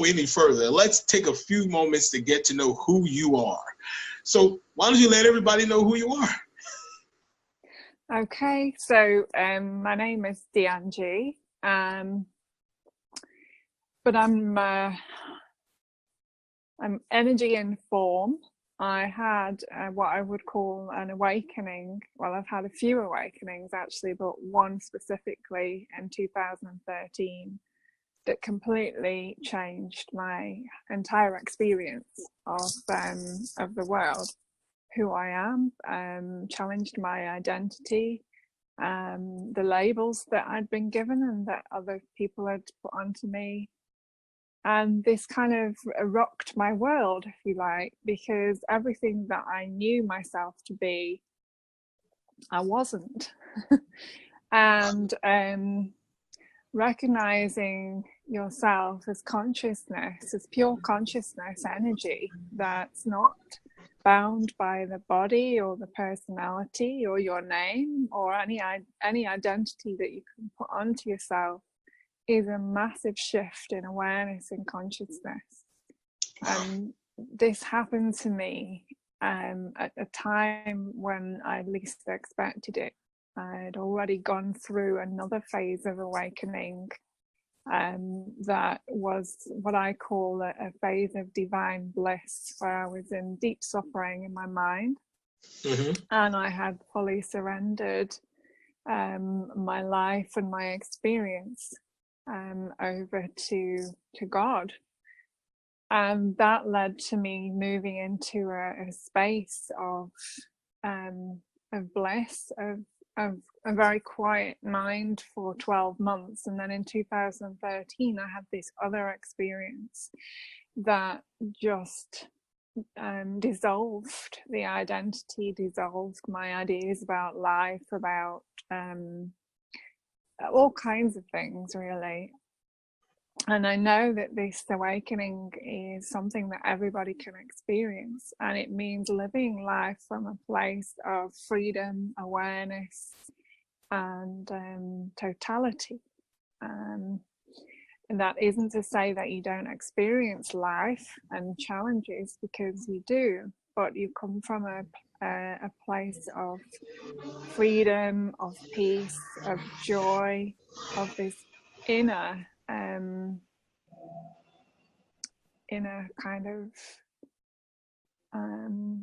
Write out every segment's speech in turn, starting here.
any further, let's take a few moments to get to know who you are. So why don't you let everybody know who you are? Okay, so my name is Dhyan Ji, but I'm energy and form. I had what I would call an awakening. Well, I've had a few awakenings actually, but one specifically in 2013 that completely changed my entire experience of the world, who I am, challenged my identity, the labels that I'd been given and that other people had put onto me. And this kind of rocked my world, if you like, because everything that I knew myself to be, I wasn't. And recognizing yourself as consciousness, as pure consciousness energy that's not bound by the body or the personality or your name or any identity that you can put onto yourself, is a massive shift in awareness and consciousness. And this happened to me at a time when I least expected it. I'd already gone through another phase of awakening that was what I call a phase of divine bliss, where I was in deep suffering in my mind. Mm-hmm. And I had fully surrendered my life and my experience over to God, and that led to me moving into a space of bliss, of a very quiet mind for 12 months. And then in 2013 I had this other experience that just dissolved the identity, dissolved my ideas about life, about all kinds of things, really. And I know that this awakening is something that everybody can experience, and it means living life from a place of freedom, awareness, and totality. And that isn't to say that you don't experience life and challenges, because you do, but you come from a place of freedom, of peace, of joy, of this inner kind of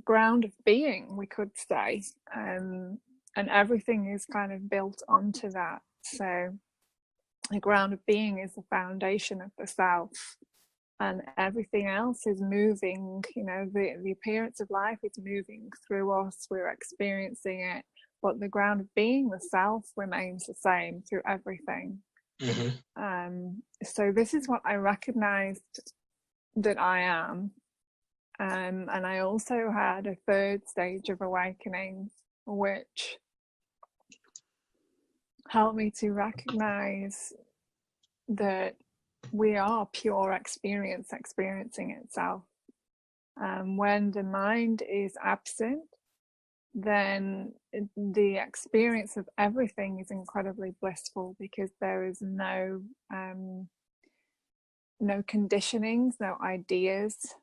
ground of being, we could say, and everything is kind of built onto that. So the ground of being is the foundation of the self, and everything else is moving. You know, the appearance of life is moving through us, we're experiencing it, but the ground of being, the self, remains the same through everything. Mm-hmm. So this is what I recognized that I am, and I also had a third stage of awakening, which helped me to recognize that we are pure experience experiencing itself. When the mind is absent, then the experience of everything is incredibly blissful, because there is no conditionings, no ideas.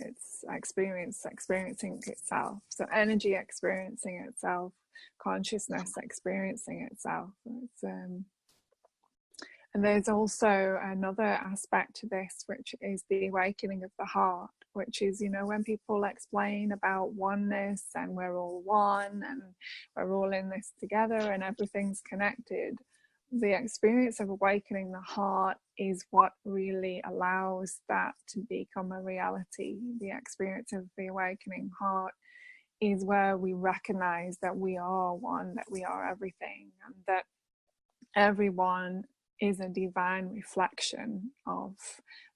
It's experiencing itself. So energy experiencing itself, consciousness experiencing itself. And there's also another aspect to this, which is the awakening of the heart, which is, you know, when people explain about oneness and we're all one and we're all in this together and everything's connected, the experience of awakening the heart is what really allows that to become a reality. The experience of the awakening heart is where we recognize that we are one, that we are everything, and that everyone is a divine reflection of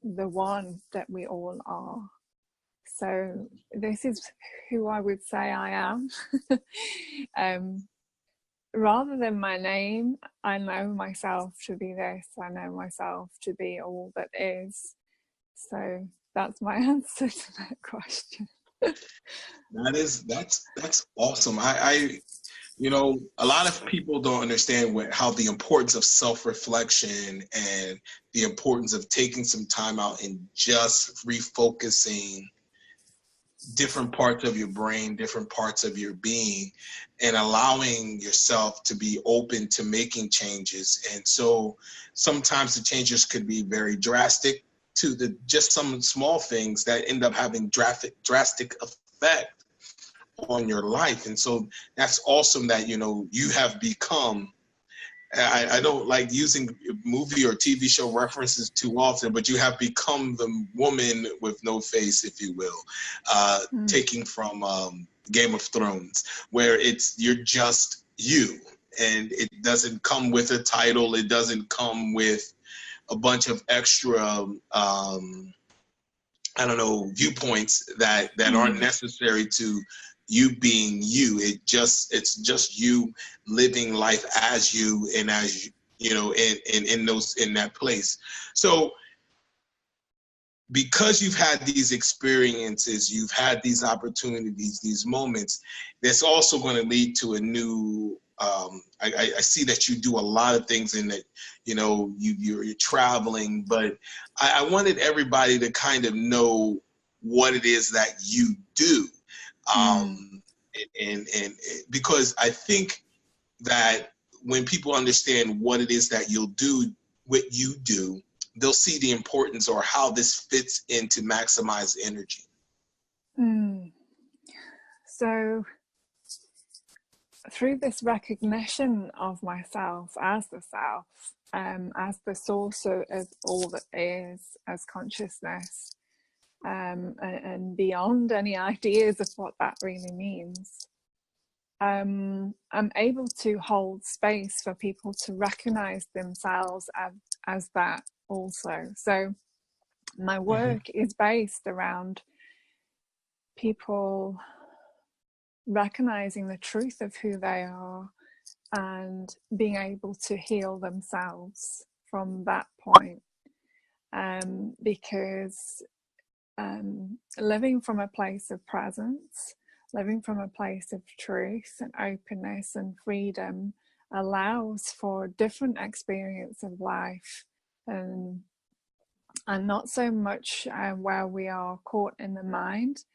the one that we all are. So this is who I would say I am. Rather than my name, I know myself to be this. I know myself to be all that is. So that's my answer to that question. That's awesome. I You know, a lot of people don't understand how the importance of self-reflection and the importance of taking some time out and just refocusing different parts of your brain, different parts of your being, and allowing yourself to be open to making changes. And so sometimes the changes could be very drastic to just some small things that end up having drastic effect on your life. And so that's awesome that, you know, you have become, I don't like using movie or TV show references too often, but you have become the woman with no face, if you will, taking from Game of Thrones, where you're just you, and it doesn't come with a title. It doesn't come with a bunch of extra, I don't know, viewpoints that aren't necessary to you being you. It's just you living life as you, and as you know, in that place. So because you've had these experiences, you've had these opportunities, these moments, that's also going to lead to a new I see that you do a lot of things in that, you know, you're traveling, but I wanted everybody to kind of know what it is that you do. And because I think that when people understand what it is that you'll do, what you do, they'll see the importance or how this fits into maximize energy. So through this recognition of myself as the self, as the source of all that is, as consciousness, and beyond any ideas of what that really means, I'm able to hold space for people to recognize themselves as that also. So my work is based around people recognizing the truth of who they are and being able to heal themselves from that point, because living from a place of presence, living from a place of truth and openness and freedom allows for different experience of life, and not so much where we are caught in the mind,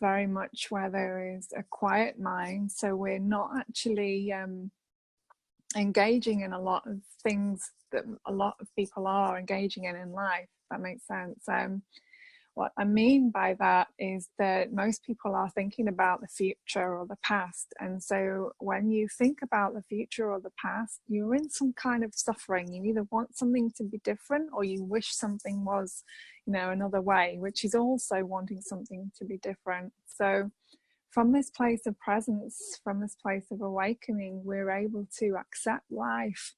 very much where there is a quiet mind, so we're not actually engaging in a lot of things that a lot of people are engaging in life, if that makes sense. What I mean by that is that most people are thinking about the future or the past, and so when you think about the future or the past, you're in some kind of suffering. You either want something to be different, or you wish something was, you know, another way, which is also wanting something to be different. So from this place of presence, from this place of awakening, we're able to accept life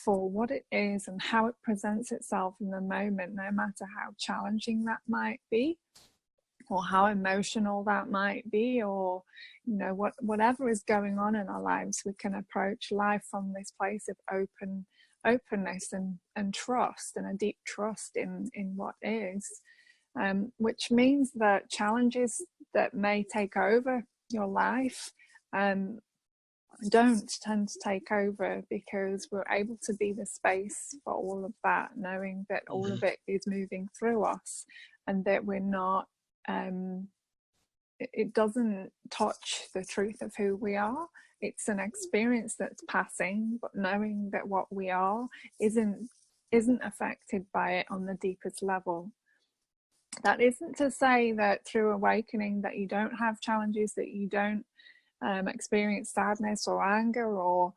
for what it is and how it presents itself in the moment, no matter how challenging that might be, or how emotional that might be, or, you know, whatever is going on in our lives. We can approach life from this place of openness and trust, and a deep trust in what is, which means that challenges that may take over your life don't tend to take over, because we're able to be the space for all of that, knowing that all of it is moving through us, and that we're not, it doesn't touch the truth of who we are. It's an experience that's passing, but knowing that what we are isn't affected by it on the deepest level. That isn't to say that through awakening that you don't have challenges, that you don't experience sadness or anger or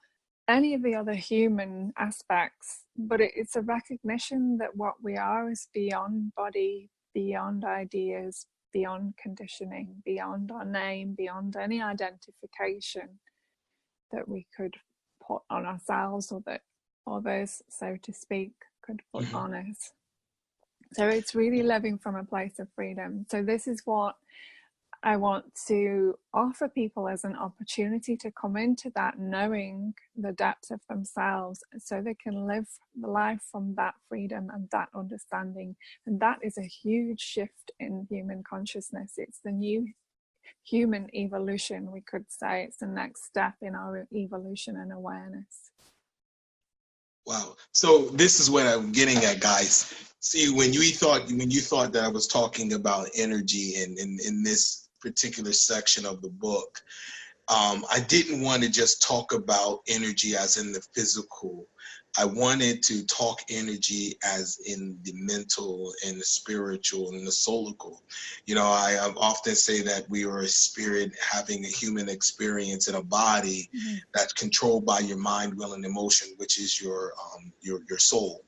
any of the other human aspects, but it's a recognition that what we are is beyond body, beyond ideas, beyond conditioning, beyond our name, beyond any identification that we could put on ourselves, or that others, so to speak, could put on us. So it's really living from a place of freedom. So this is what I want to offer people as an opportunity to come into that, knowing the depth of themselves, so they can live the life from that freedom and that understanding. And that is a huge shift in human consciousness. It's the new human evolution, we could say. It's the next step in our evolution and awareness. Wow. So this is what I'm getting at, guys. See, when you thought that I was talking about energy in this particular section of the book, I didn't want to just talk about energy as in the physical. I wanted to talk energy as in the mental and the spiritual and the soulical. You know, I often say that we are a spirit having a human experience in a body that's controlled by your mind, will, and emotion, which is your soul.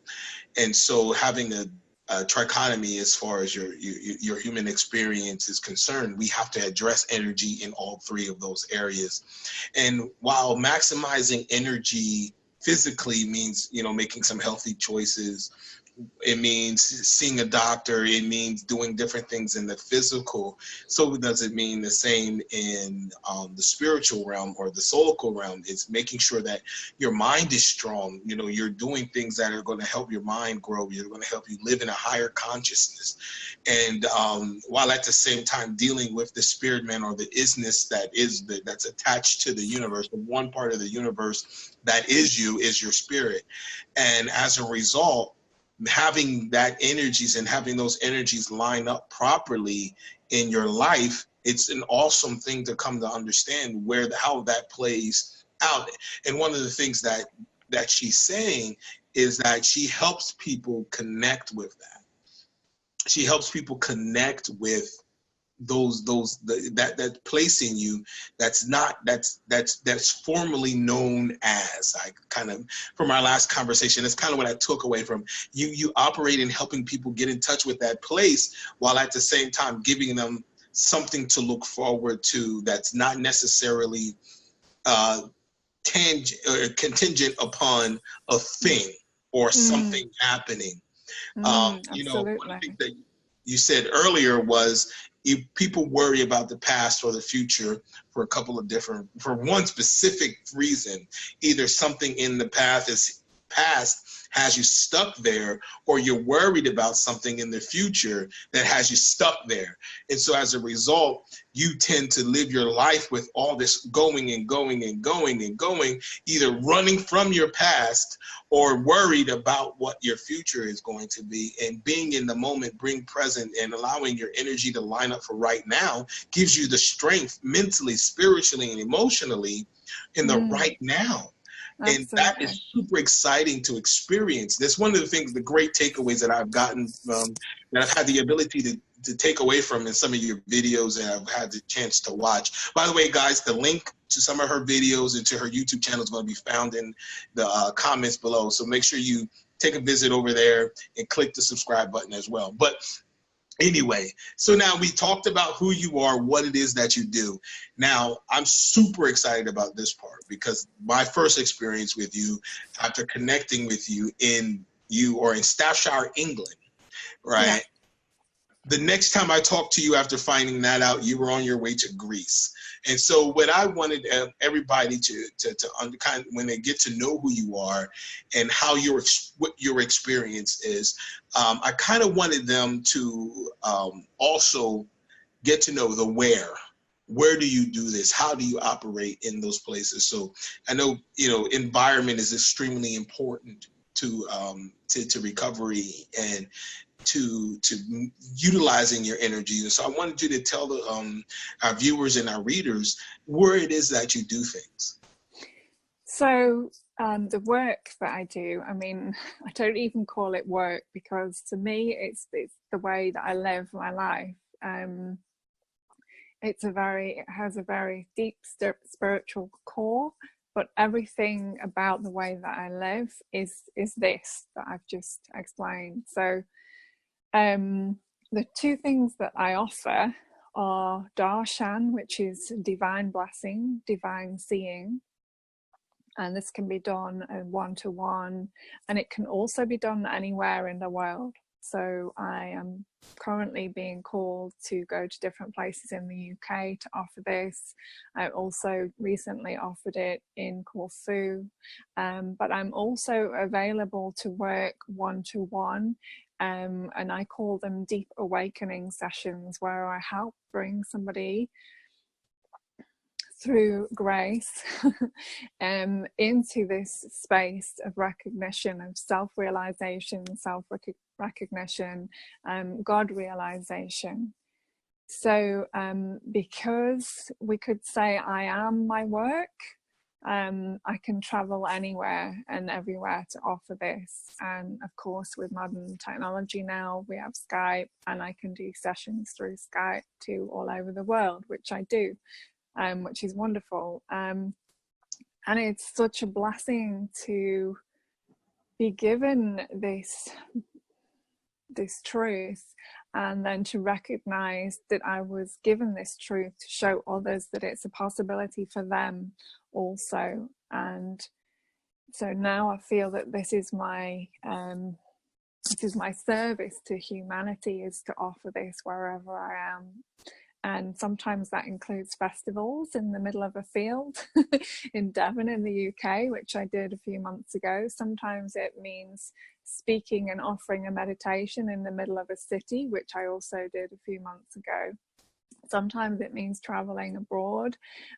And so having a trichotomy as far as your human experience is concerned, we have to address energy in all three of those areas. And while maximizing energy physically means, you know, making some healthy choices, it means seeing a doctor, it means doing different things in the physical, so does it mean the same in the spiritual realm or the soulical realm. It's making sure that your mind is strong. You know, you're doing things that are going to help your mind grow. You're going to help you live in a higher consciousness. And while at the same time dealing with the spirit man, or the isness that's attached to the universe, the one part of the universe that is you, is your spirit. And as a result, having that energies and having those energies line up properly in your life, it's an awesome thing to come to understand how that plays out. And one of the things that she's saying is that she helps people connect with that. She helps people connect with that place in you that's formally known as, I kind of, from our last conversation, that's kind of what I took away from you operate in helping people get in touch with that place, while at the same time giving them something to look forward to that's not necessarily contingent upon a thing or something happening. You know, one of the things that you said earlier was, people worry about the past or the future for for one specific reason. Either something in the past has you stuck there, or you're worried about something in the future that has you stuck there. And so as a result, you tend to live your life with all this going and going and going and going, either running from your past or worried about what your future is going to be. And being in the moment, being present, and allowing your energy to line up for right now gives you the strength mentally, spiritually, and emotionally in the right now. And that is super exciting to experience. That's one of the things, the great takeaways that I've gotten from, that I've had the ability to take away from in some of your videos that I've had the chance to watch. By the way, guys, the link to some of her videos and to her YouTube channel is going to be found in the comments below. So make sure you take a visit over there and click the subscribe button as well. But anyway, so now we talked about who you are, what it is that you do. Now, I'm super excited about this part, because my first experience with you, after connecting with you in Staffordshire, England, right? Yeah. The next time I talked to you after finding that out, you were on your way to Greece. And so what I wanted everybody to kind of, when they get to know who you are and how what your experience is, I kind of wanted them to also get to know the where. Where do you do this? How do you operate in those places? So I know, you know, environment is extremely important to recovery and to utilizing your energy. And so I wanted you to tell our viewers and our readers where it is that you do things. So the work that I do, I mean, I don't even call it work, because to me it's the way that I live my life. It has a very deep spiritual core, but everything about the way that I live is this that I've just explained. So the two things that I offer are Darshan, which is divine blessing, divine seeing, and this can be done one-to-one, and it can also be done anywhere in the world. So I am currently being called to go to different places in the UK to offer this. I also recently offered it in Corfu, but I'm also available to work one-to-one. And I call them deep awakening sessions, where I help bring somebody through grace into this space of recognition, of self-realization, self-recognition, God realization. So because we could say I am my work, I can travel anywhere and everywhere to offer this. And of course, with modern technology now, we have Skype, and I can do sessions through Skype to all over the world, which I do, which is wonderful. And it's such a blessing to be given this truth, and then to recognize that I was given this truth to show others that it's a possibility for them also. And so now I feel that this is my service to humanity, is to offer this wherever I am. And sometimes that includes festivals in the middle of a field in Devon in the UK, which I did a few months ago. Sometimes it means speaking and offering a meditation in the middle of a city, which I also did a few months ago. Sometimes it means traveling abroad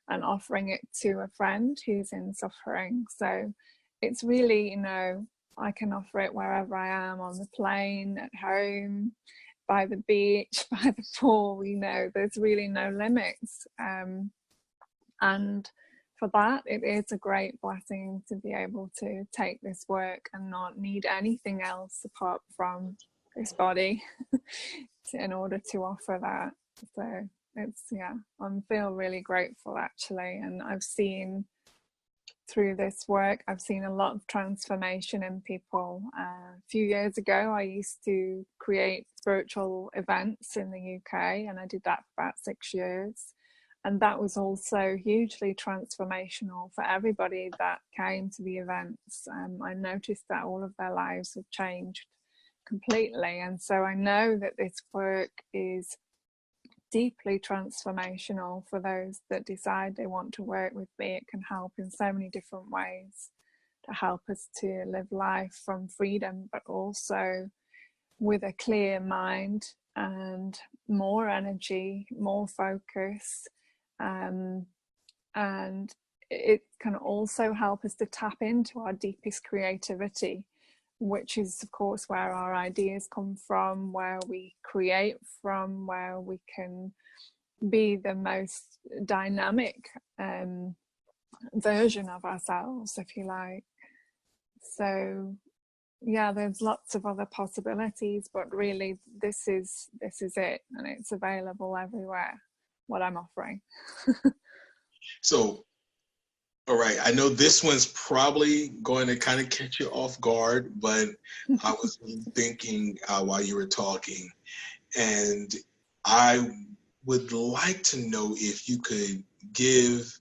and offering it to a friend who's in suffering. So it's really, you know, I can offer it wherever I am, on the plane, at home, by the beach, by the pool, you know, there's really no limits. And for that, it is a great blessing to be able to take this work and not need anything else apart from this body in order to offer that. So it's, yeah, I feel really grateful actually. And I've seen through this work, I've seen a lot of transformation in people. A few years ago, I used to create spiritual events in the UK, and I did that for about 6 years. And that was also hugely transformational for everybody that came to the events. I noticed that all of their lives have changed completely. And so I know that this work is deeply transformational for those that decide they want to work with me. It can help in so many different ways to help us to live life from freedom, but also with a clear mind and more energy, more focus. And it can also help us to tap into our deepest creativity, which is of course where our ideas come from, where we create from, where we can be the most dynamic version of ourselves, if you like. So yeah, there's lots of other possibilities, but really this is it, and it's available everywhere, what I'm offering. So, all right, I know this one's probably going to kind of catch you off guard, but I was thinking while you were talking, and I would like to know if you could give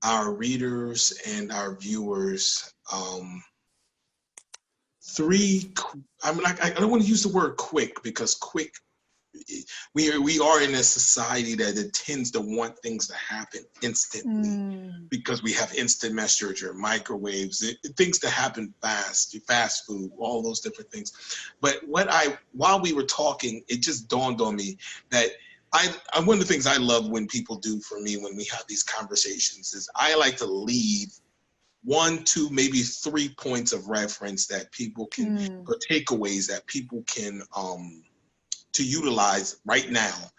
our readers and our viewers three, I don't want to use the word quick, because quick, we are in a society that tends to want things to happen instantly, because we have instant messenger, microwaves, things to happen fast food, all those different things. But while we were talking, it just dawned on me that one of the things I love when people do for me when we have these conversations is I like to leave 1, 2, maybe 3 points of reference that people can, or takeaways that people can to utilize right now.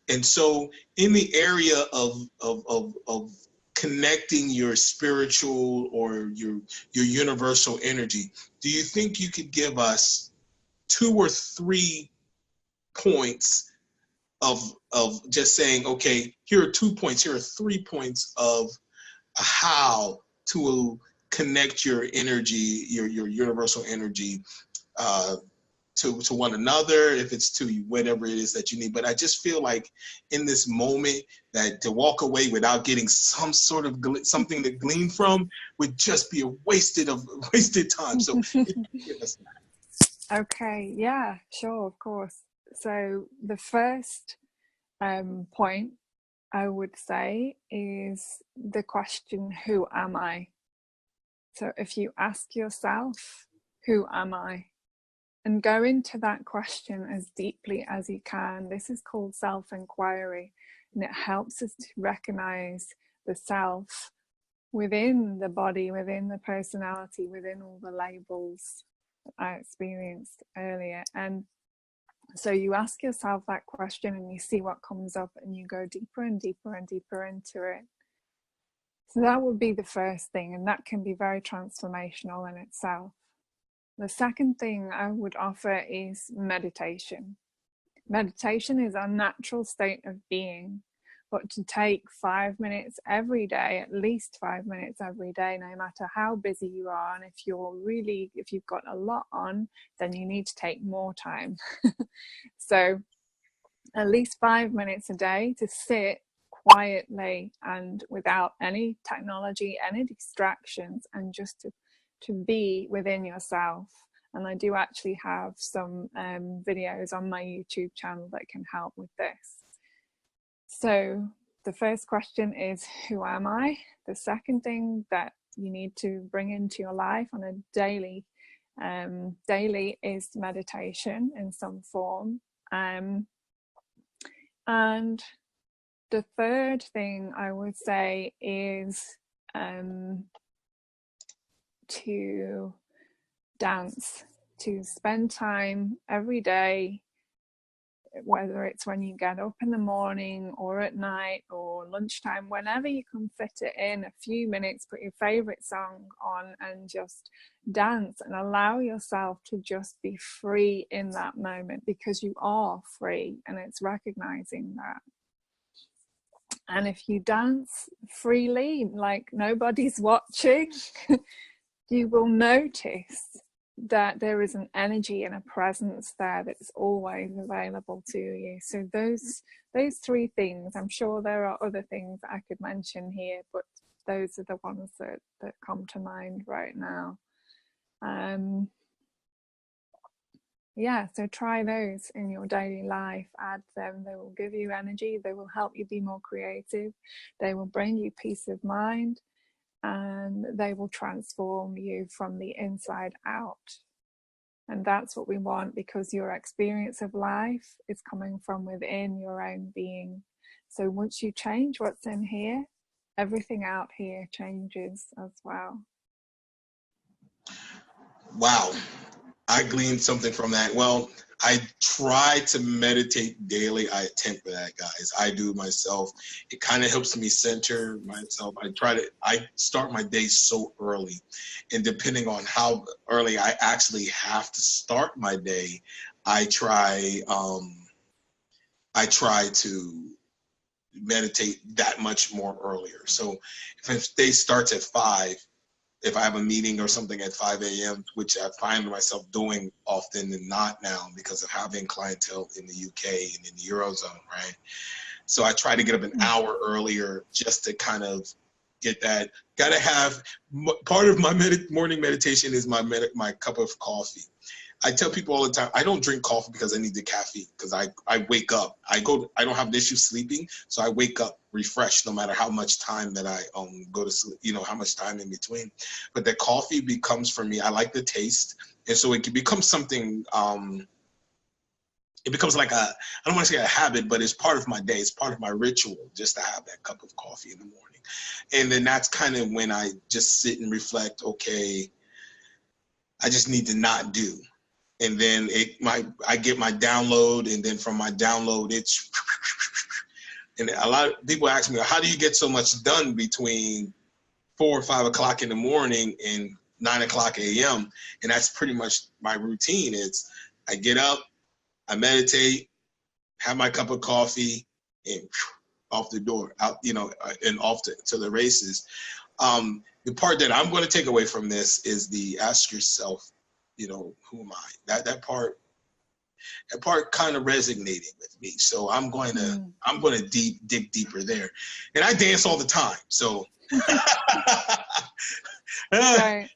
And so in the area of connecting your spiritual or your universal energy, do you think you could give us 2 or 3 points of just saying, okay, here are 2 points, here are 3 points of how to connect your energy, your universal energy, to one another, if it's to whatever it is that you need. But I just feel like in this moment that to walk away without getting some sort of something to glean from would just be a wasted time. So give us that. Okay, yeah, sure, of course. So the first point I would say is the question, who am I? So if you ask yourself, who am I? And go into that question as deeply as you can. This is called self-inquiry, and it helps us to recognize the self within the body, within the personality, within all the labels that I experienced earlier. And so you ask yourself that question and you see what comes up, and you go deeper and deeper and deeper into it. So that would be the first thing, and that can be very transformational in itself. The second thing I would offer is meditation. Meditation is our natural state of being, but to take 5 minutes every day, at least 5 minutes every day, no matter how busy you are, and if you've got a lot on, then you need to take more time. So at least 5 minutes a day to sit quietly and without any technology, any distractions, and just to be within yourself. And I do actually have some videos on my YouTube channel that can help with this. So the first question is, who am I? The second thing that you need to bring into your life on a daily is meditation in some form. And the third thing I would say is to dance, to spend time every day, whether it's when you get up in the morning or at night or lunchtime, whenever you can fit it in, a few minutes, put your favorite song on and just dance and allow yourself to just be free in that moment, because you are free, and it's recognizing that. And if you dance freely, like nobody's watching, you will notice that there is an energy and a presence there that's always available to you. So those three things, I'm sure there are other things I could mention here, but those are the ones that come to mind right now. Yeah, so try those in your daily life, add them. They will give you energy, they will help you be more creative, they will bring you peace of mind, and they will transform you from the inside out. And that's what we want, because your experience of life is coming from within your own being. So once you change what's in here, everything out here changes as well. Wow. I gleaned something from that. Well, I try to meditate daily. I attempt for that, guys. I do myself. It kind of helps me center myself. I start my day so early, and depending on how early I actually have to start my day, I try to meditate that much more earlier. So if day starts at 5, if I have a meeting or something at 5 a.m., which I find myself doing often and not now because of having clientele in the UK and in the Eurozone, right? So I try to get up an hour earlier just to kind of get that. Got to have, part of my morning meditation is my cup of coffee. I tell people all the time, I don't drink coffee because I need the caffeine, because I wake up. I don't have an issue sleeping, so I wake up refreshed no matter how much time that I go to sleep, how much time in between. But the coffee becomes, for me, I like the taste, and so it can become something, it becomes like I don't want to say a habit, but it's part of my day. It's part of my ritual just to have that cup of coffee in the morning. And then that's kind of when I just sit and reflect, okay, I just need to not do. And then I get my download, and then from my download, and a lot of people ask me, how do you get so much done between 4 or 5 o'clock in the morning and 9 o'clock a.m.? And that's pretty much my routine. It's I get up, I meditate, have my cup of coffee, and off the door, out, and off to the races. The part that I'm going to take away from this is the ask yourself, who am I? That part kind of resonated with me. So I'm going to dig deeper there. And I dance all the time. So Right.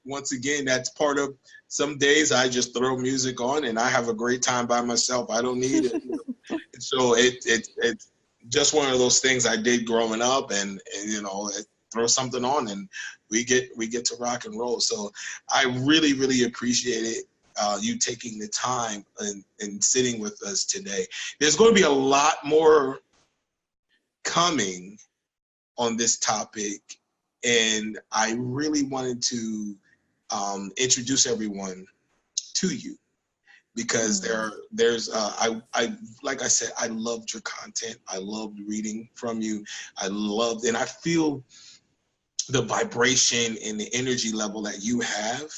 once again, that's part of, some days I just throw music on and I have a great time by myself. I don't need it. So it's just one of those things I did growing up, and throw something on and we get to rock and roll. So I really, really appreciate it, you taking the time and sitting with us today. There's going to be a lot more coming on this topic, and I really wanted to introduce everyone to you, because I like I said, I loved your content. I loved reading from you. And I feel the vibration and the energy level that you have.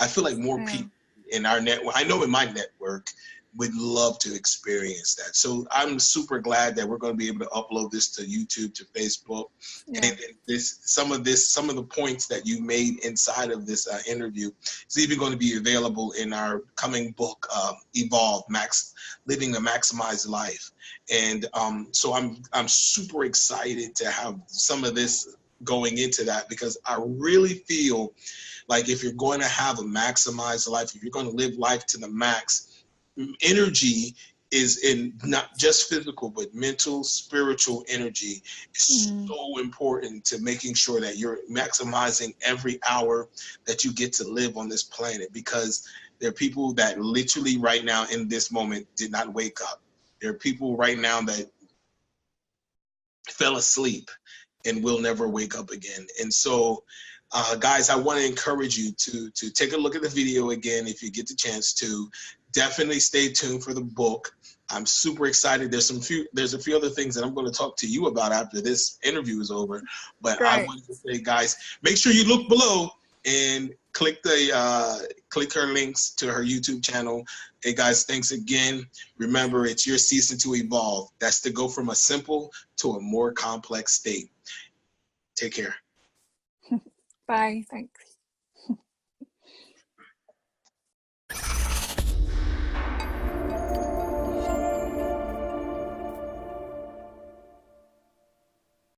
I feel like more people in our network, I know in my network, would love to experience that. So I'm super glad that we're going to be able to upload this to YouTube, to Facebook, and some of the points that you made inside of this interview is even going to be available in our coming book, Evolve, Living the Maximized Life. And so I'm super excited to have some of this going into that, because I really feel like if you're going to have a maximized life, if you're going to live life to the max, energy is in not just physical, but mental, spiritual energy is so important to making sure that you're maximizing every hour that you get to live on this planet, because there are people that literally right now in this moment did not wake up. There are people right now that fell asleep and will never wake up again. And so guys, I want to encourage you to take a look at the video again if you get the chance to. Definitely stay tuned for the book. I'm super excited. There's a few other things that I'm going to talk to you about after this interview is over. But I wanted to say, guys, make sure you look below and click her links to her YouTube channel. Hey guys, thanks again. Remember, it's your season to evolve. That's to go from a simple to a more complex state. Take care. Bye. Thanks.